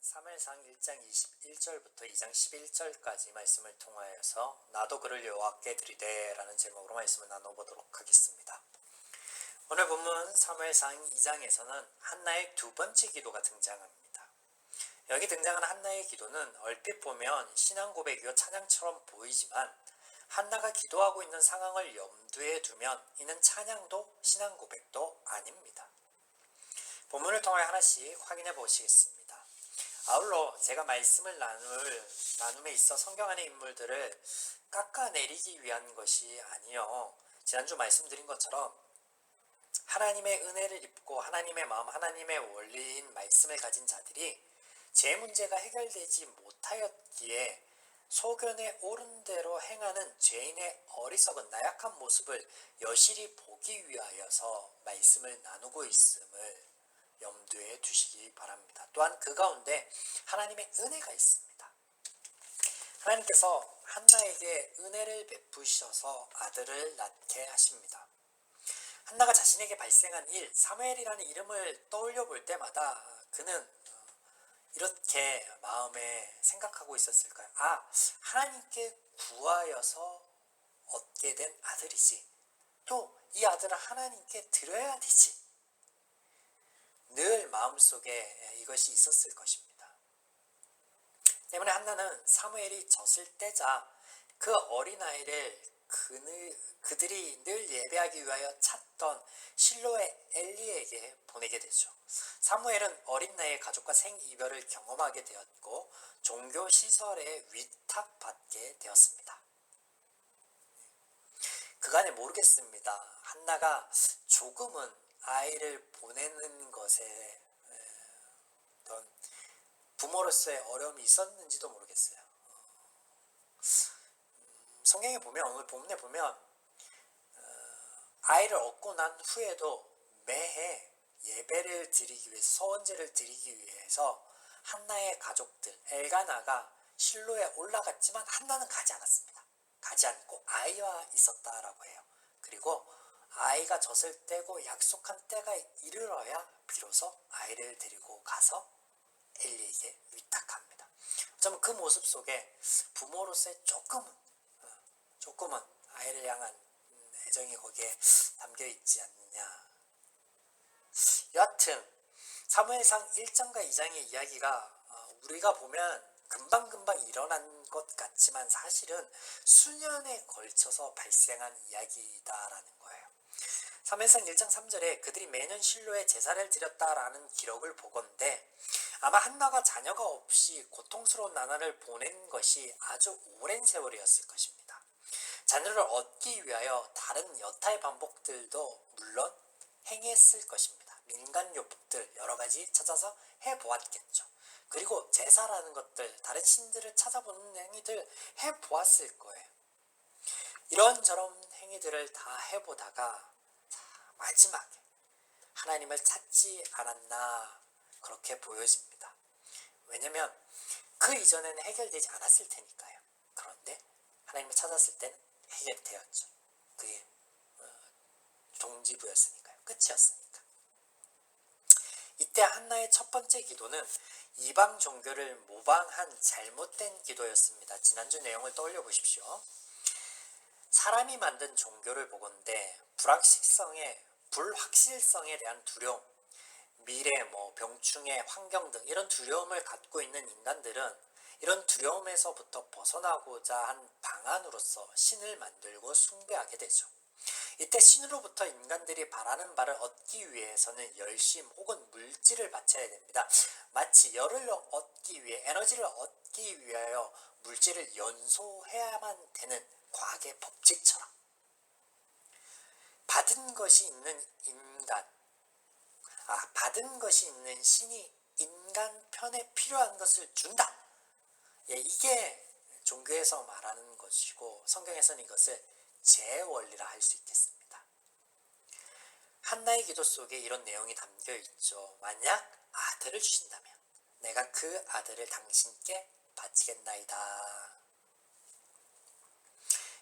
사무엘상 1장 21절부터 2장 11절까지 말씀을 통하여서 나도 그를 여호와께 드리되 라는 제목으로 말씀을 나눠보도록 하겠습니다. 오늘 본문 사무엘상 2장에서는 한나의 두 번째 기도가 등장합니다. 여기 등장하는 한나의 기도는 얼핏 보면 신앙 고백이요 찬양처럼 보이지만 한나가 기도하고 있는 상황을 염두에 두면 이는 찬양도 신앙 고백도 아닙니다. 본문을 통하여 하나씩 확인해 보시겠습니다. 아울러 제가 말씀을 나눔에 있어 성경 안의 인물들을 깎아내리기 위한 것이 아니요, 지난주 말씀드린 것처럼 하나님의 은혜를 입고 하나님의 마음, 하나님의 원리인 말씀을 가진 자들이 제 문제가 해결되지 못하였기에 소견에 옳은 대로 행하는 죄인의 어리석은 나약한 모습을 여실히 보기 위하여서 말씀을 나누고 있음을 염두에 두시기 바랍니다. 또한 그 가운데 하나님의 은혜가 있습니다. 하나님께서 한나에게 은혜를 베푸셔서 아들을 낳게 하십니다. 한나가 자신에게 발생한 일, 사무엘이라는 이름을 떠올려 볼 때마다 그는 이렇게 마음에 생각하고 있었을까요? 하나님께 구하여서 얻게 된 아들이지. 또 이 아들을 하나님께 드려야 되지. 늘 마음속에 이것이 있었을 것입니다. 때문에 한나는 사무엘이 졌을 때자 그 어린아이를 그들이 늘 예배하기 위하여 찾던 실로의 엘리에게 보내게 되죠. 사무엘은 어린 나이에 가족과 생이별을 경험하게 되었고 종교시설에 위탁받게 되었습니다. 그간에 모르겠습니다. 한나가 조금은 아이를 보내는 것에 어떤 부모로서의 어려움이 있었는지도 모르겠어요. 성경에 보면, 오늘 본문에 보면 아이를 얻고 난 후에도 매해 예배를 드리기 위해서, 서원제를 드리기 위해서 한나의 가족들 엘가나가 실로에 올라갔지만 한나는 가지 않았습니다. 가지 않고 아이와 있었다라고 해요. 그리고 아이가 젖을 떼고 약속한 때가 이르러야 비로소 아이를 데리고 가서 엘리에게 위탁합니다. 어쩌면 그 모습 속에 부모로서의 조금은 아이를 향한 애정이 거기에 담겨 있지 않느냐. 여하튼 사무엘상 1장과 2장의 이야기가 우리가 보면 금방금방 일어난 것 같지만 사실은 수년에 걸쳐서 발생한 이야기다라는 거예요. 사무엘상 1장 3절에 그들이 매년 실로에 제사를 드렸다라는 기록을 보건대 아마 한나가 자녀가 없이 고통스러운 나날을 보낸 것이 아주 오랜 세월이었을 것입니다. 자녀를 얻기 위하여 다른 여타의 반복들도 물론 행했을 것입니다. 민간요법들 여러 가지 찾아서 해보았겠죠. 그리고 제사라는 것들, 다른 신들을 찾아보는 행위들 해보았을 거예요. 이런저런 행위들을 다 해보다가 마지막에 하나님을 찾지 않았나 그렇게 보여집니다. 왜냐면 그 이전에는 해결되지 않았을 테니까요. 그런데 하나님을 찾았을 때는 해결되었죠. 그게 종지부였으니까요. 끝이었으니까. 이때 한나의 첫 번째 기도는 이방 종교를 모방한 잘못된 기도였습니다. 지난주 내용을 떠올려 보십시오. 사람이 만든 종교를 보건대 불확실성에 대한 두려움, 미래, 병충해, 환경 등 이런 두려움을 갖고 있는 인간들은 이런 두려움에서부터 벗어나고자 한 방안으로서 신을 만들고 숭배하게 되죠. 이때 신으로부터 인간들이 바라는 바를 얻기 위해서는 열심 혹은 물질을 바쳐야 됩니다. 마치 열을 얻기 위해, 에너지를 얻기 위하여 물질을 연소해야만 되는 과학의 법칙처럼 받은 것이 있는 신이 인간 편에 필요한 것을 준다. 이게 종교에서 말하는 것이고 성경에서는 이것을 재원리라 할 수 있겠습니다. 한나의 기도 속에 이런 내용이 담겨 있죠. 만약 아들을 주신다면 내가 그 아들을 당신께 바치겠나이다.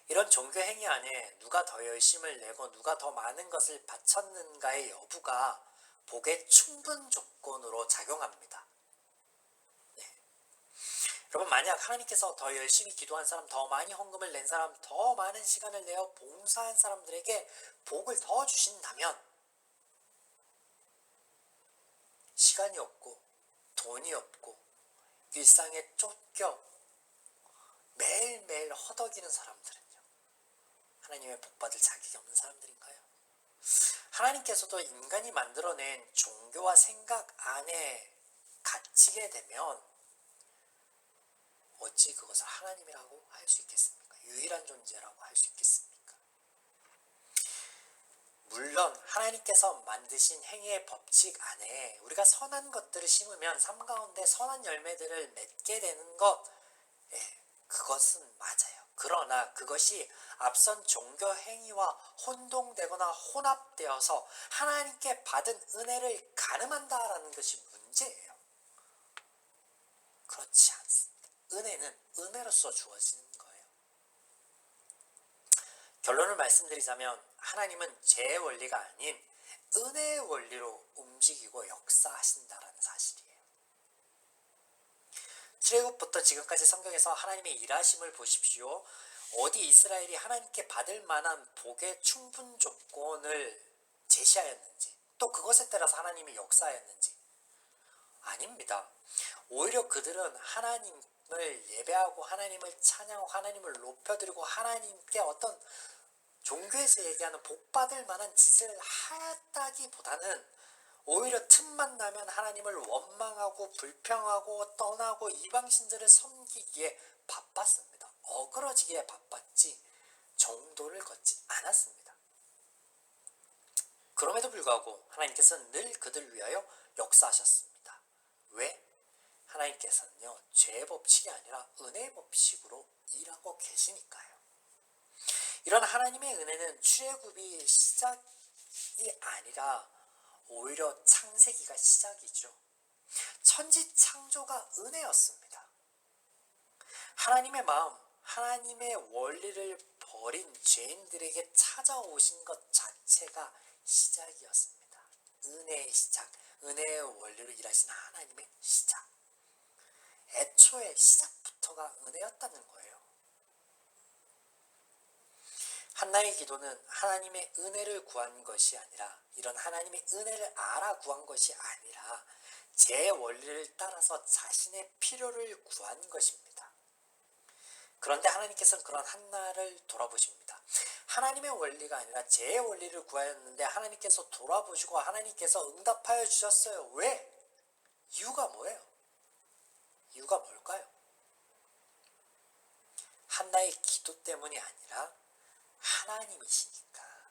이런 종교 행위 안에 누가 더 열심을 내고 누가 더 많은 것을 바쳤는가의 여부가 복의 충분 조건으로 작용합니다. 여러분, 만약 하나님께서 더 열심히 기도한 사람, 더 많이 헌금을 낸 사람, 더 많은 시간을 내어 봉사한 사람들에게 복을 더 주신다면 시간이 없고 돈이 없고 일상에 쫓겨 매일매일 허덕이는 사람들은요, 하나님의 복받을 자격이 없는 사람들인가요? 하나님께서도 인간이 만들어낸 종교와 생각 안에 갇히게 되면 어찌 그것을 하나님이라고 할 수 있겠습니까? 유일한 존재라고 할 수 있겠습니까? 물론 하나님께서 만드신 행위의 법칙 안에 우리가 선한 것들을 심으면 삶 가운데 선한 열매들을 맺게 되는 것, 그것은 맞아요. 그러나 그것이 앞선 종교 행위와 혼동되거나 혼합되어서 하나님께 받은 은혜를 가늠한다라는 것이 문제예요. 그렇지 않습니다. 은혜는 은혜로서 주어지는 거예요. 결론을 말씀드리자면 하나님은 죄의 원리가 아닌 은혜의 원리로 움직이고 역사하신다라는 사실이에요. 출애굽부터 지금까지 성경에서 하나님의 일하심을 보십시오. 어디 이스라엘이 하나님께 받을 만한 복의 충분 조건을 제시하였는지, 또 그것에 따라서 하나님이 역사하였는지? 아닙니다. 오히려 그들은 하나님을 예배하고 하나님을 찬양하고 하나님을 높여드리고 하나님께 어떤 종교에서 얘기하는 복받을 만한 짓을 하였다기보다는 오히려 틈만 나면 하나님을 원망하고 불평하고 떠나고 이방신들을 섬기기에 바빴습니다. 어그러지기에 바빴지 정도를 걷지 않았습니다. 그럼에도 불구하고 하나님께서는 늘 그들을 위하여 역사하셨습니다. 왜? 하나님께서는요, 죄의 법칙이 아니라 은혜의 법칙으로 일하고 계시니까요. 이런 하나님의 은혜는 출애굽이 시작이 아니라 오히려 창세기가 시작이죠. 천지 창조가 은혜였습니다. 하나님의 마음, 하나님의 원리를 버린 죄인들에게 찾아오신 것 자체가 시작이었습니다. 은혜의 시작, 은혜의 원리로 일하신 하나님의 시작. 애초에 시작부터가 은혜였다는 거예요. 한나의 기도는 하나님의 은혜를 구한 것이 아니라, 이런 하나님의 은혜를 알아 구한 것이 아니라 제 원리를 따라서 자신의 필요를 구한 것입니다. 그런데 하나님께서는 그런 한나를 돌아보십니다. 하나님의 원리가 아니라 제 원리를 구하였는데 하나님께서 돌아보시고 하나님께서 응답하여 주셨어요. 왜? 이유가 뭐예요? 이유가 뭘까요? 한나의 기도 때문이 아니라 하나님이시니까,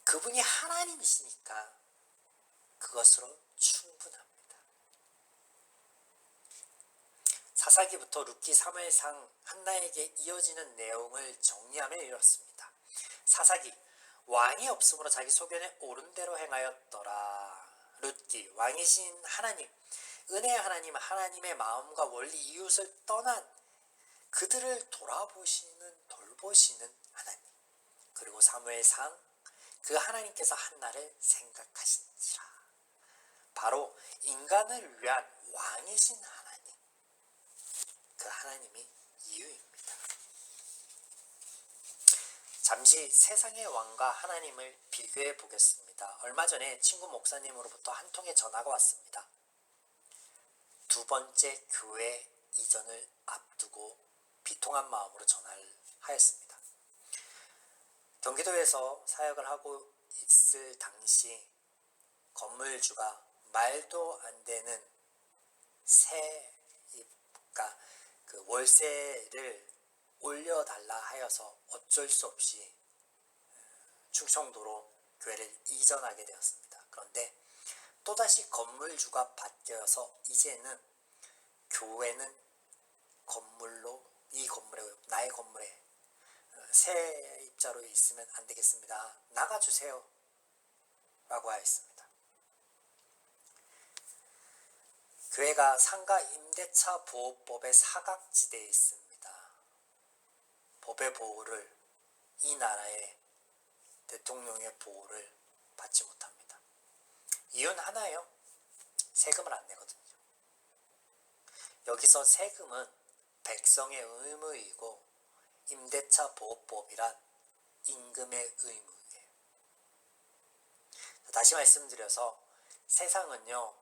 그분이 하나님이시니까 그것으로 충분합니다. 사사기부터 룻기 사무엘상 한나에게 이어지는 내용을 정리하면 이렇습니다. 사사기, 왕이 없으므로 자기 소견에 옳은 대로 행하였더라. 룻기, 왕이신 하나님, 은혜의 하나님, 하나님의 마음과 원리 이웃을 떠난 그들을 돌보시는 하나님. 그리고 사무엘상, 그 하나님께서 한나를 생각하신지라. 바로 인간을 위한 왕이신 하나님, 그 하나님이 이유입니다. 잠시 세상의 왕과 하나님을 비교해 보겠습니다. 얼마 전에 친구 목사님으로부터 한 통의 전화가 왔습니다. 두 번째 교회 이전을 앞두고 비통한 마음으로 전화를 하였습니다. 경기도에서 사역을 하고 있을 당시 건물주가 말도 안 되는 그러니까 그 월세를 올려달라 하여서 어쩔 수 없이 충청도로 교회를 이전하게 되었습니다. 그런데 또다시 건물주가 바뀌어서 이제는 교회는 나의 건물에 세입자로 있으면 안 되겠습니다. 나가주세요. 라고 하였습니다. 교회가 상가 임대차 보호법의 사각지대에 있습니다. 법의 보호를, 이 나라의 대통령의 보호를 받지 못합니다. 이유는 하나예요. 세금을 안 내거든요. 여기서 세금은 백성의 의무이고 임대차 보호법이란 임금의 의무예요. 다시 말씀드려서 세상은요,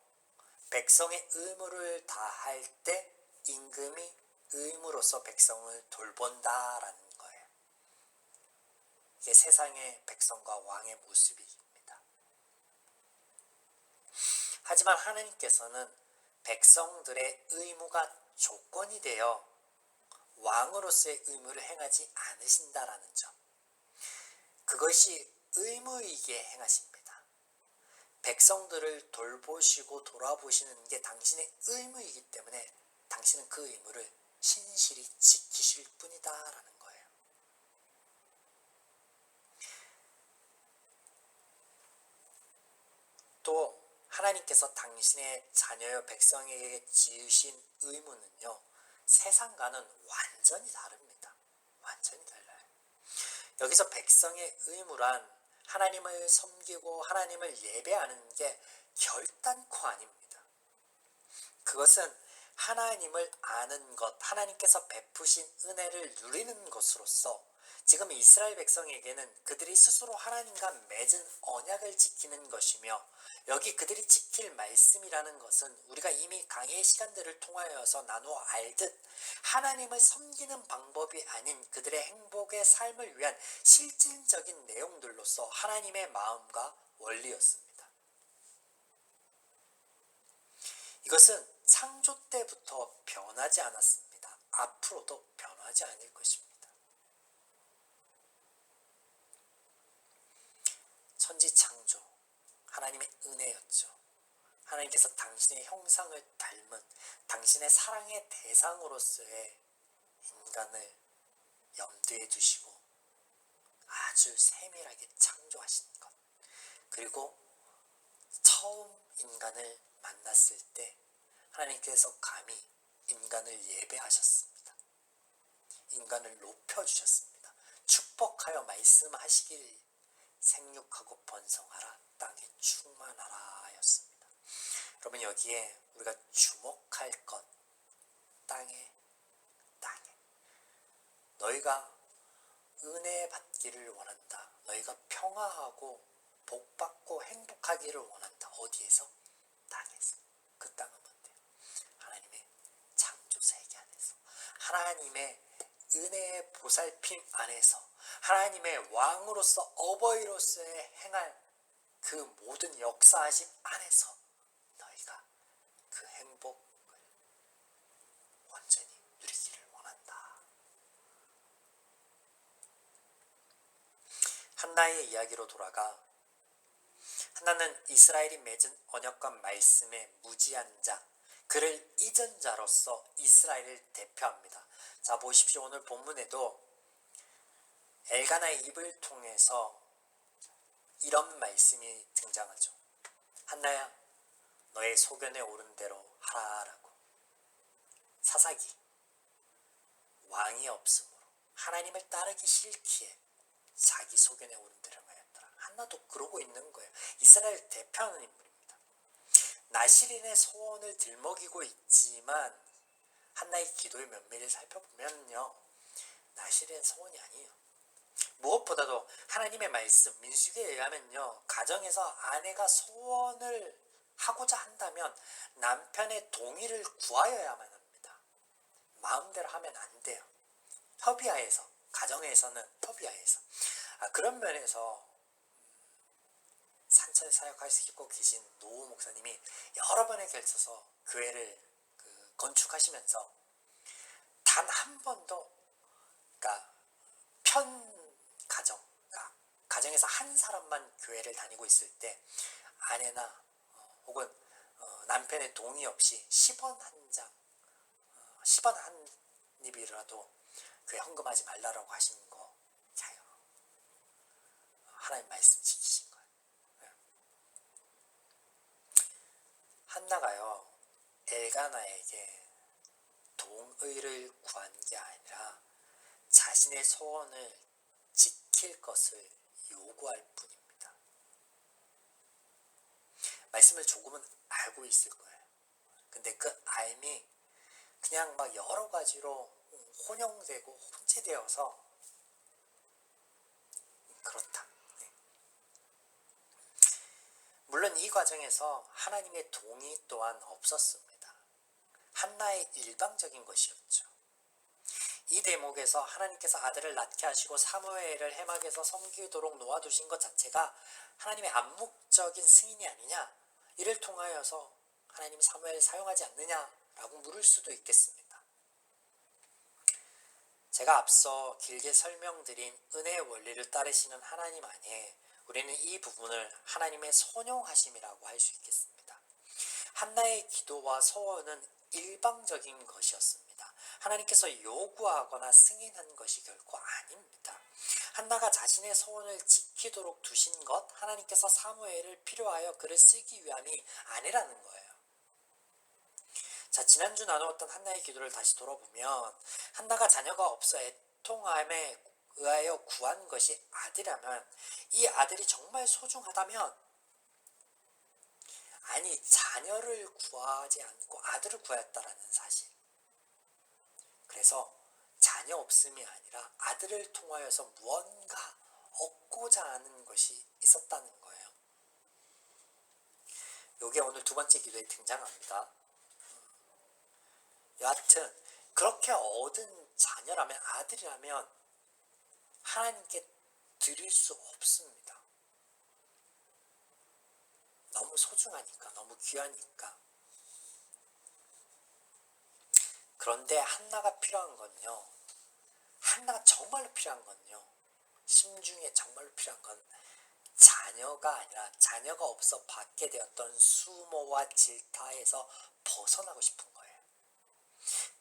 백성의 의무를 다할 때 임금이 의무로서 백성을 돌본다라는 거예요. 이게 세상의 백성과 왕의 모습입니다. 하지만 하나님께서는 백성들의 의무가 조건이 되어 왕으로서의 의무를 행하지 않으신다라는 점, 그것이 의무이기에 행하십니다. 백성들을 돌보시고 돌아보시는 게 당신의 의무이기 때문에 당신은 그 의무를 신실히 지키실 뿐이다라는 거예요. 또 하나님께서 당신의 자녀여 백성에게 지으신 의무는요, 세상과는 완전히 다릅니다. 완전히 달라요. 여기서 백성의 의무란 하나님을 섬기고 하나님을 예배하는 게 결단코 아닙니다. 그것은 하나님을 아는 것, 하나님께서 베푸신 은혜를 누리는 것으로서 지금 이스라엘 백성에게는 그들이 스스로 하나님과 맺은 언약을 지키는 것이며, 여기 그들이 지킬 말씀이라는 것은 우리가 이미 강해의 시간들을 통하여서 나누어 알듯 하나님을 섬기는 방법이 아닌 그들의 행복의 삶을 위한 실질적인 내용들로서 하나님의 마음과 원리였습니다. 이것은 창조 때부터 변하지 않았습니다. 앞으로도 변하지 않을 것입니다. 천지창조, 하나님의 은혜였죠. 하나님께서 당신의 형상을 닮은 당신의 사랑의 대상으로서의 인간을 염두에 두시고 아주 세밀하게 창조하신 것, 그리고 처음 인간을 만났을 때 하나님께서 감히 인간을 예배하셨습니다. 인간을 높여주셨습니다. 축복하여 말씀하시길 생육하고 번성하라, 땅에 충만하라 하였습니다. 여러분, 여기에 우리가 주목할 것, 땅에 너희가 은혜 받기를 원한다. 너희가 평화하고 복받고 행복하기를 원한다. 어디에서? 땅에서. 그 땅은 뭔데요? 하나님의 창조 세계 안에서, 하나님의 은혜의 보살핌 안에서, 하나님의 왕으로서 어버이로서의 행할 그 모든 역사하심 안에서 너희가 그 행복을 완전히 누리기를 원한다. 한나의 이야기로 돌아가, 한나는 이스라엘이 맺은 언약과 말씀의 무지한 자, 그를 잊은 자로서 이스라엘을 대표합니다. 자, 보십시오. 오늘 본문에도 엘가나의 입을 통해서 이런 말씀이 등장하죠. 한나야, 너의 소견에 오른 대로 하라라고. 사사기, 왕이 없으므로 하나님을 따르기 싫기에 자기 소견에 오른 대로 하였더라. 한나도 그러고 있는 거예요. 이스라엘 대표하는 인물입니다. 나실인의 소원을 들먹이고 있지만 한나의 기도의 면밀히 살펴보면요, 나실인의 소원이 아니에요. 무엇보다도 하나님의 말씀, 민수기에 의하면요, 가정에서 아내가 소원을 하고자 한다면 남편의 동의를 구하여야만 합니다. 마음대로 하면 안 돼요. 협의하에서, 가정에서는 협의하에서. 그런 면에서 산천에 사역하시고 계신 노후 목사님이 여러 번에 걸쳐서 교회를 건축하시면서 단 한 번도, 그러니까 가정에서 한 사람만 교회를 다니고 있을 때 아내나 혹은 남편의 동의 없이 10원 한 장, 10원 한 입이라도 교회 헌금하지 말라고 하신 거, 하나님 말씀 지키신 거예요. 한나가요, 엘가나에게 동의를 구한 게 아니라 자신의 소원을 지킬 것을 요구할 뿐입니다. 말씀을 조금은 알고 있을 거예요. 근데 그 그냥 막 여러 가지로 혼용되고 혼재되어서 그렇다. 네. 물론 이 과정에서 하나님의 동의 또한 없었습니다. 한나의 일방적인 것이었죠. 이 대목에서 하나님께서 아들을 낳게 하시고 사무엘을 해막에서 섬기도록 놓아두신 것 자체가 하나님의 암묵적인 승인이 아니냐, 이를 통하여서 하나님 사무엘을 사용하지 않느냐라고 물을 수도 있겠습니다. 제가 앞서 길게 설명드린 은혜의 원리를 따르시는 하나님 안에 우리는 이 부분을 하나님의 선용하심이라고 할 수 있겠습니다. 한나의 기도와 소원은 일방적인 것이었습니다. 하나님께서 요구하거나 승인한 것이 결코 아닙니다. 한나가 자신의 소원을 지키도록 두신 것, 하나님께서 사무엘을 필요하여 그를 쓰기 위함이 아니라는 거예요. 자, 지난주 나누었던 한나의 기도를 다시 돌아보면 한나가 자녀가 없어 애통함에 의하여 구한 것이 아들이라면, 이 아들이 정말 소중하다면, 아니 자녀를 구하지 않고 아들을 구하였다라는 사실. 그래서 자녀 없음이 아니라 아들을 통하여서 무언가 얻고자 하는 것이 있었다는 거예요. 이게 오늘 두 번째 기도에 등장합니다. 여하튼 그렇게 얻은 자녀라면, 아들이라면 하나님께 드릴 수 없습니다. 너무 소중하니까, 너무 귀하니까. 그런데 한나가 필요한 건요, 한나가 정말로 필요한 건요, 심중에 정말로 필요한 건 자녀가 아니라 자녀가 없어 받게 되었던 수모와 질타에서 벗어나고 싶은 거예요.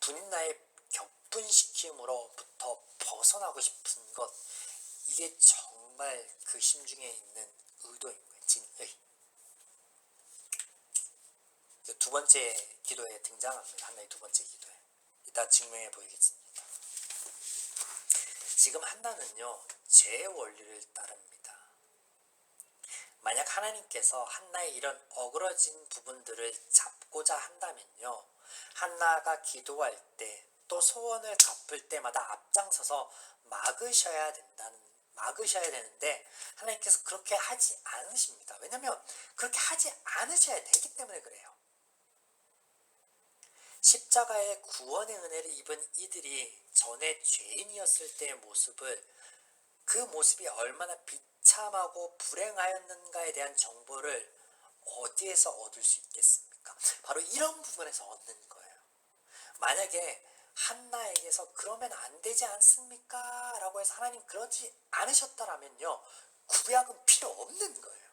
분인나의 격분시킴으로부터 벗어나고 싶은 것, 이게 정말 그 심중에 있는 의도인 거예요. 진의. 두 번째 기도에 등장합니다. 한나의 두 번째 기도에. 이따 증명해 보이겠습니다. 지금 한나는요, 제 원리를 따릅니다. 만약 하나님께서 한나의 이런 어그러진 부분들을 잡고자 한다면요, 한나가 기도할 때 또 소원을 갚을 때마다 앞장서서 막으셔야 되는데 하나님께서 그렇게 하지 않으십니다. 왜냐하면 그렇게 하지 않으셔야 되기 때문에 그래요. 십자가의 구원의 은혜를 입은 이들이 전에 죄인이었을 때의 모습을, 그 모습이 얼마나 비참하고 불행하였는가에 대한 정보를 어디에서 얻을 수 있겠습니까? 바로 이런 부분에서 얻는 거예요. 만약에 한나에게서 그러면 안 되지 않습니까? 라고 해서 하나님 그러지 않으셨다라면요, 구약은 필요 없는 거예요.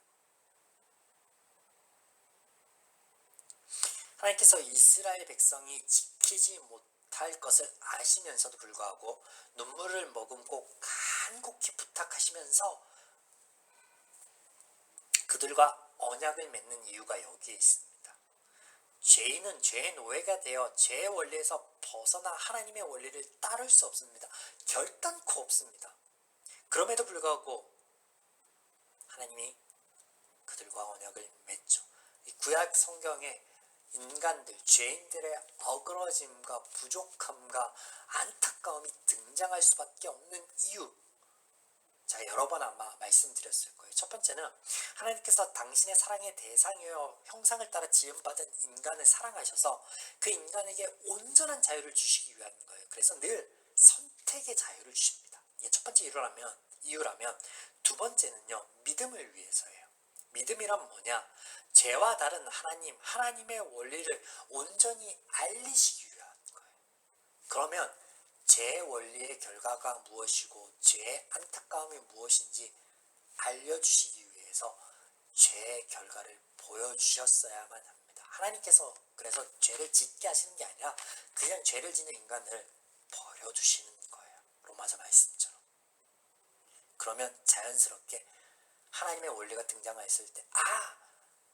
하나님께서 이스라엘 백성이 지키지 못할 것을 아시면서도 불구하고 눈물을 머금고 간곡히 부탁하시면서 그들과 언약을 맺는 이유가 여기에 있습니다. 죄인은 죄의 노예가 되어 죄의 원리에서 벗어나 하나님의 원리를 따를 수 없습니다. 결단코 없습니다. 그럼에도 불구하고 하나님이 그들과 언약을 맺죠. 이 구약 성경에 인간들, 죄인들의 어그러짐과 부족함과 안타까움이 등장할 수밖에 없는 이유, 제가 여러 번 아마 말씀드렸을 거예요. 첫 번째는 하나님께서 당신의 사랑의 대상이여 형상을 따라 지음받은 인간을 사랑하셔서 그 인간에게 온전한 자유를 주시기 위한 거예요. 그래서 늘 선택의 자유를 주십니다. 이게 첫 번째 이유라면, 두 번째는요, 믿음을 위해서예요. 믿음이란 뭐냐? 죄와 다른 하나님의 원리를 온전히 알리시기 위한 거예요. 그러면 죄의 원리의 결과가 무엇이고 죄의 안타까움이 무엇인지 알려주시기 위해서 죄의 결과를 보여주셨어야만 합니다. 하나님께서 그래서 죄를 짓게 하시는 게 아니라 그냥 죄를 짓는 인간을 버려두시는 거예요. 로마서 말씀처럼. 그러면 자연스럽게 하나님의 원리가 등장했을 때,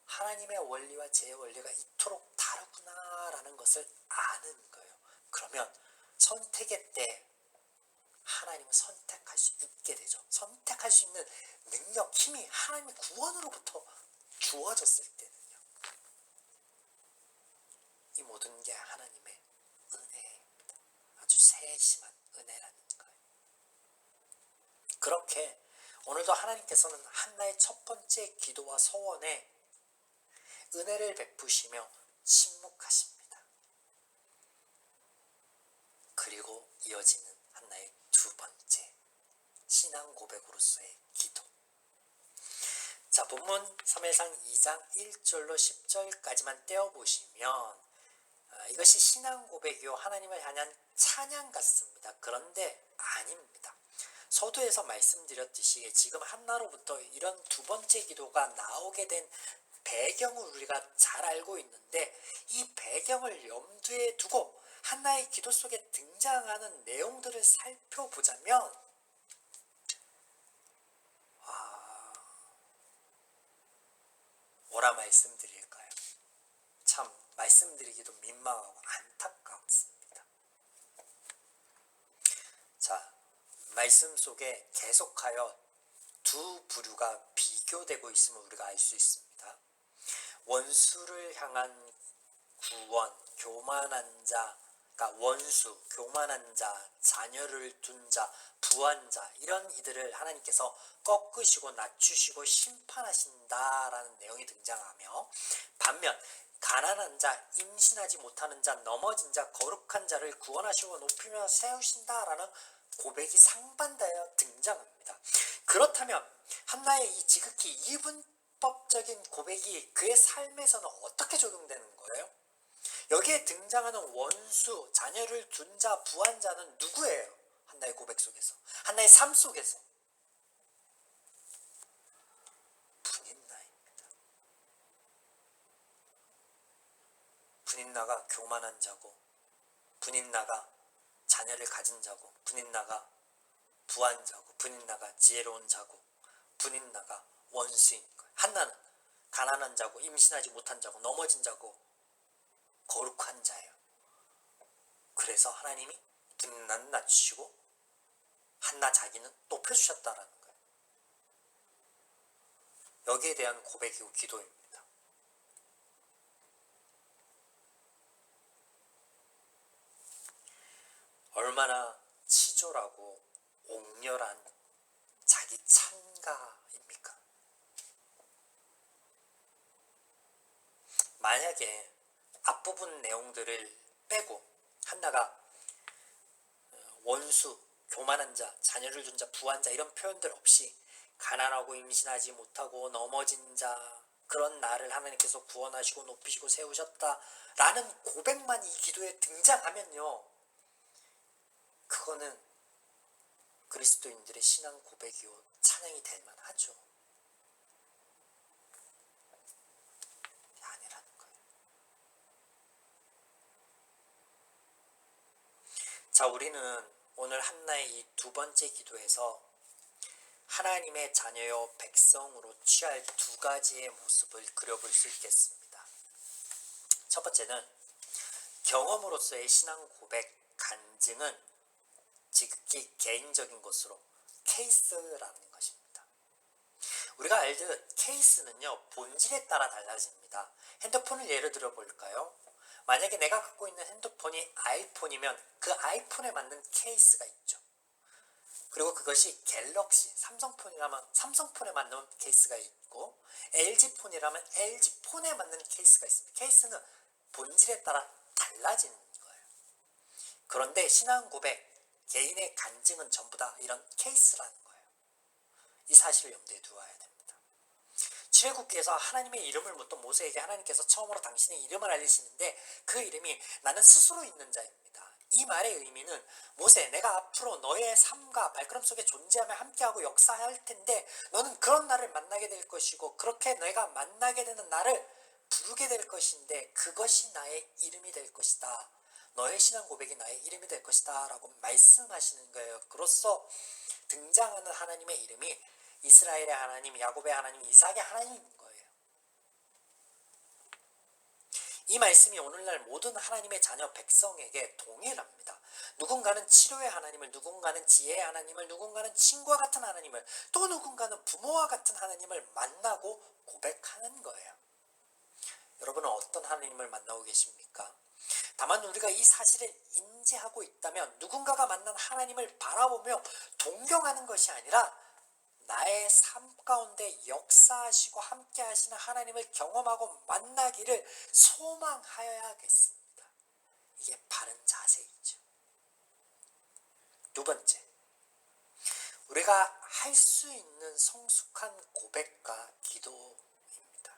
하나님의 원리와 제 원리가 이토록 다르구나 라는 것을 아는 거예요. 그러면 선택의 때 하나님은 선택할 수 있게 되죠. 선택할 수 있는 능력, 힘이 하나님의 구원으로부터 주어졌을 때는요, 이 모든 게 하나님의 은혜예요. 세심한 은혜라는 거예요. 그렇게 오늘도 하나님께서는 한나의 첫 번째 기도와 소원에 은혜를 베푸시며 침묵하십니다. 그리고 이어지는 한나의 두 번째 신앙 고백으로서의 기도. 자, 본문 사무엘상 2장 1절로 10절까지만 떼어보시면 이것이 신앙 고백이요 하나님을 향한 찬양 같습니다. 그런데 아닙니다. 서두에서 말씀드렸듯이 지금 한나로부터 이런 두 번째 기도가 나오게 된 배경을 우리가 잘 알고 있는데, 이 배경을 염두에 두고 한나의 기도 속에 등장하는 내용들을 살펴보자면 뭐라 말씀드릴까요? 참 말씀드리기도 민망하고 안타깝습니다. 자, 말씀 속에 계속하여 두 부류가 비교되고 있음을 우리가 알 수 있습니다. 원수를 향한 구원, 교만한 자, 그러니까 원수, 교만한 자, 자녀를 둔 자, 부한 자, 이런 이들을 하나님께서 꺾으시고 낮추시고 심판하신다라는 내용이 등장하며, 반면 가난한 자, 임신하지 못하는 자, 넘어진 자, 거룩한 자를 구원하시고 높이며 세우신다라는 고백이 상반되어 등장합니다. 그렇다면 한나의 이 지극히 이분법적인 고백이 그의 삶에서는 어떻게 적용되는 거예요? 여기에 등장하는 원수, 자녀를 둔 자, 부한 자는 누구예요? 한나의 고백 속에서, 한나의 삶 속에서 분인나입니다. 분인나가 교만한 자고, 분인나가 자녀를 가진 자고, 분인나가 부한 자고, 분인나가 지혜로운 자고, 분인나가 원수인 거예요. 한나는 가난한 자고, 임신하지 못한 자고, 넘어진 자고, 거룩한 자예요. 그래서 하나님이 분인나는 낮추시고 한나 자기는 높여주셨다라는 거예요. 여기에 대한 고백이고 기도입니다. 얼마나 치졸하고 옥렬한 자기 찬가입니까? 만약에 앞부분 내용들을 빼고 한나가 원수, 교만한 자, 자녀를 둔 자, 부한 자 이런 표현들 없이 가난하고 임신하지 못하고 넘어진 자, 그런 나를 하나님께서 구원하시고 높이시고 세우셨다라는 고백만 이 기도에 등장하면요, 그거는 그리스도인들의 신앙 고백이요 찬양이 될 만하죠. 아니라는 거예요. 자, 우리는 오늘 한나의 이 두 번째 기도에서 하나님의 자녀요 백성으로 취할 두 가지의 모습을 그려볼 수 있겠습니다. 첫 번째는 경험으로서의 신앙 고백 간증은 지극히 개인적인 것으로 케이스라는 것입니다. 우리가 알듯 케이스는요 본질에 따라 달라집니다. 핸드폰을 예를 들어 볼까요? 만약에 내가 갖고 있는 핸드폰이 아이폰이면 그 아이폰에 맞는 케이스가 있죠. 그리고 그것이 갤럭시, 삼성폰이라면 삼성폰에 맞는 케이스가 있고, LG폰이라면 LG폰에 맞는 케이스가 있습니다. 케이스는 본질에 따라 달라지는 거예요. 그런데 신앙 고백, 개인의 간증은 전부 다 이런 케이스라는 거예요. 이 사실을 염두에 두어야 됩니다. 출애굽기에서 하나님의 이름을 묻던 모세에게 하나님께서 처음으로 당신의 이름을 알리시는데 그 이름이 나는 스스로 있는 자입니다. 이 말의 의미는 모세, 내가 앞으로 너의 삶과 발걸음 속에 존재하며 함께하고 역사할 텐데 너는 그런 나를 만나게 될 것이고 그렇게 내가 만나게 되는 나를 부르게 될 것인데 그것이 나의 이름이 될 것이다. 너의 신앙 고백이 나의 이름이 될 것이다 라고 말씀하시는 거예요. 그로써 등장하는 하나님의 이름이 이스라엘의 하나님, 야곱의 하나님, 이삭의 하나님인 거예요. 이 말씀이 오늘날 모든 하나님의 자녀 백성에게 동일합니다. 누군가는 치료의 하나님을, 누군가는 지혜의 하나님을, 누군가는 친구와 같은 하나님을, 또 누군가는 부모와 같은 하나님을 만나고 고백하는 거예요. 여러분은 어떤 하나님을 만나고 계십니까? 다만 우리가 이 사실을 인지하고 있다면 누군가가 만난 하나님을 바라보며 동경하는 것이 아니라 나의 삶 가운데 역사하시고 함께 하시는 하나님을 경험하고 만나기를 소망하여야겠습니다. 이게 바른 자세이죠. 두 번째, 우리가 할 수 있는 성숙한 고백과 기도입니다.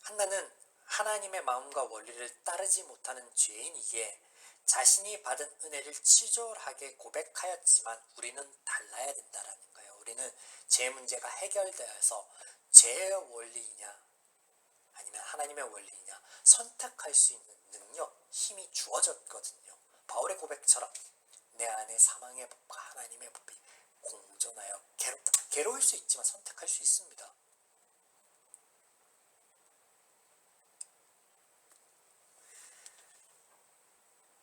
한나는 하나님의 마음과 원리를 따르지 못하는 죄인이기에 자신이 받은 은혜를 치졸하게 고백하였지만 우리는 달라야 된다라는 거예요. 우리는 제 문제가 해결되어서 제 원리이냐 아니면 하나님의 원리이냐 선택할 수 있는 능력, 힘이 주어졌거든요. 바울의 고백처럼 내 안에 사망의 법과 하나님의 법이 공존하여 괴롭다. 괴로울 수 있지만 선택할 수 있습니다.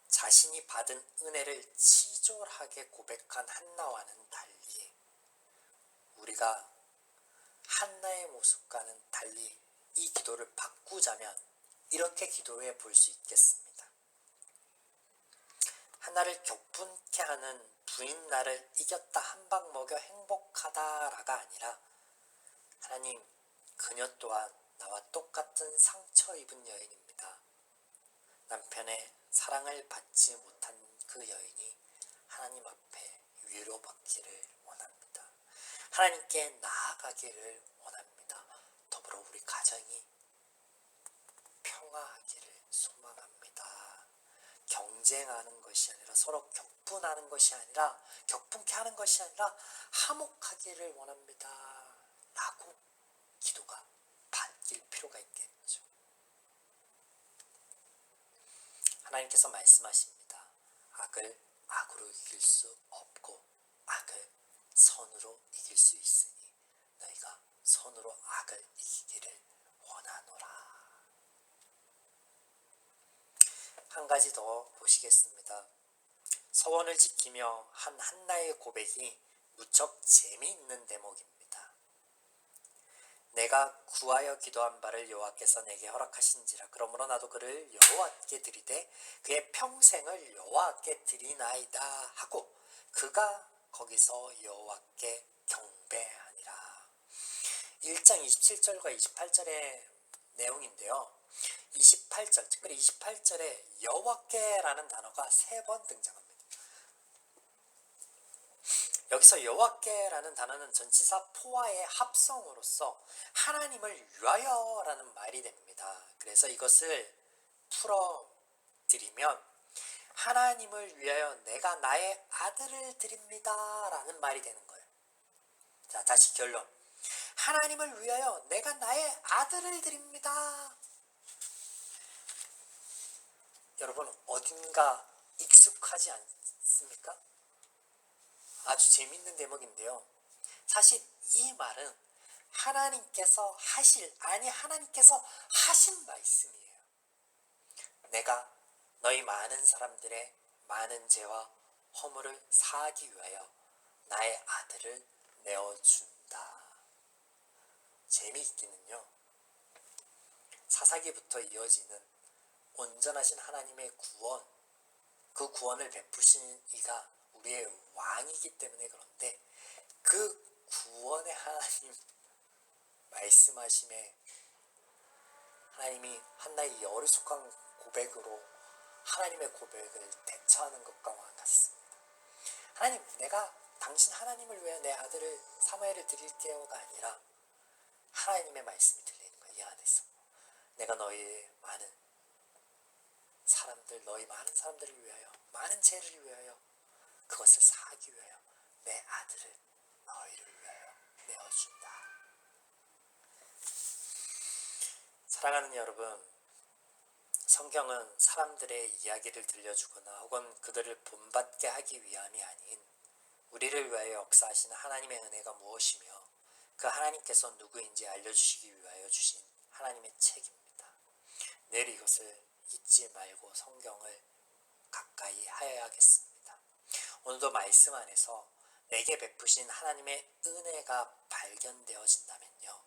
자신이 받은 은혜를 치졸하게 고백한 한나와는 달리 우리가 한나의 모습과는 달리 이 기도를 바꾸자면 이렇게 기도해 볼 수 있겠습니다. 한나를 격분케 하는 부인 나를 이겼다 한 방 먹여 행복하다라가 아니라 하나님, 그녀 또한 나와 똑같은 상처 입은 여인입니다. 남편의 사랑을 받지 못한 그 여인이 하나님 앞에 위로받기를 원합니다. 하나님께 나아가기를 원합니다. 더불어 우리 가정이 평화하기를 소망합니다. 경쟁하는 것이 아니라 서로 격분하는 것이 아니라 격분케 하는 것이 아니라 화목하기를 원합니다. 라고 기도가 바뀔 필요가 있겠죠. 하나님께서 말씀하십니다. 악을 악으로 이길 수 없고 악을 선으로 이길 수 있으니 너희가 선으로 악을 이기기를 원하노라. 한 가지 더 보시겠습니다. 서원을 지키며 한 한나의 고백이 무척 재미있는 대목입니다. 내가 구하여 기도한 바를 여호와께서 내게 허락하신지라. 그러므로 나도 그를 여호와께 드리되 그의 평생을 여호와께 드리나이다 하고 그가 거기서 여호와께 경배하니라. 1장 27절과 28절의 내용인데요. 28절, 특별히 28절에 여호와께라는 단어가 3번 등장합니다. 여기서 여호와께라는 단어는 전치사 포와의 합성으로서 하나님을 위하여라는 말이 됩니다. 그래서 이것을 풀어드리면 하나님을 위하여 내가 나의 아들을 드립니다 라는 말이 되는 거예요. 자, 다시 결론. 하나님을 위하여 내가 나의 아들을 드립니다. 여러분, 어딘가 익숙하지 않습니까? 아주 재미있는 대목인데요. 사실 이 말은 하나님께서 하나님께서 하신 말씀이에요. 내가 너희 많은 사람들의 많은 죄와 허물을 사하기 위하여 나의 아들을 내어준다. 재미있기는요. 사사기부터 이어지는 온전하신 하나님의 구원, 그 구원을 베푸신 이가 우리의 왕이기 때문에 그런데 그 구원의 하나님 말씀하심에 하나님이 한나의 이 어리숙한 고백으로 하나님의 고백을 대처하는 것과 같습니다. 하나님, 내가 당신 하나님을 위해 내 아들을 사무엘을 드릴게요가 아니라 하나님의 말씀이 들리는 거예요. 이 안에서 내가 너희 많은 사람들을 위하여 많은 죄를 위하여 그것을 사하기 위하여 내 아들을 너희를 위하여 내어준다. 사랑하는 여러분, 성경은 사람들의 이야기를 들려주거나 혹은 그들을 본받게 하기 위함이 아닌 우리를 위하여 역사하시는 하나님의 은혜가 무엇이며 그 하나님께서 누구인지 알려주시기 위하여 주신 하나님의 책입니다. 늘 이것을 잊지 말고 성경을 가까이 하여야겠습니다. 오늘도 말씀 안에서 내게 베푸신 하나님의 은혜가 발견되어진다면요.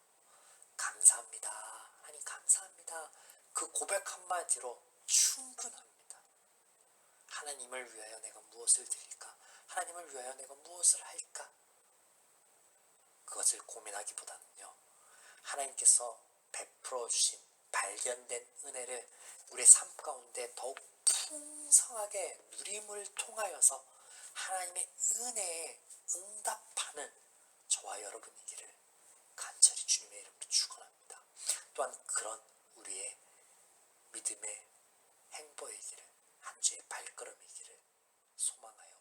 감사합니다. 하나님 감사합니다. 그 고백 한마디로 충분합니다. 하나님을 위하여 내가 무엇을 드릴까? 하나님을 위하여 내가 무엇을 할까? 그것을 고민하기보다는요, 하나님께서 베풀어 주신 발견된 은혜를 우리의 삶 가운데 더욱 풍성하게 누림을 통하여서 하나님의 은혜에 응답하는 저와 여러분이기를 간절히 주님의 이름으로 축원합니다. 또한 그런 우리의 믿음의 행보이기를, 한 주의 발걸음이기를 소망하여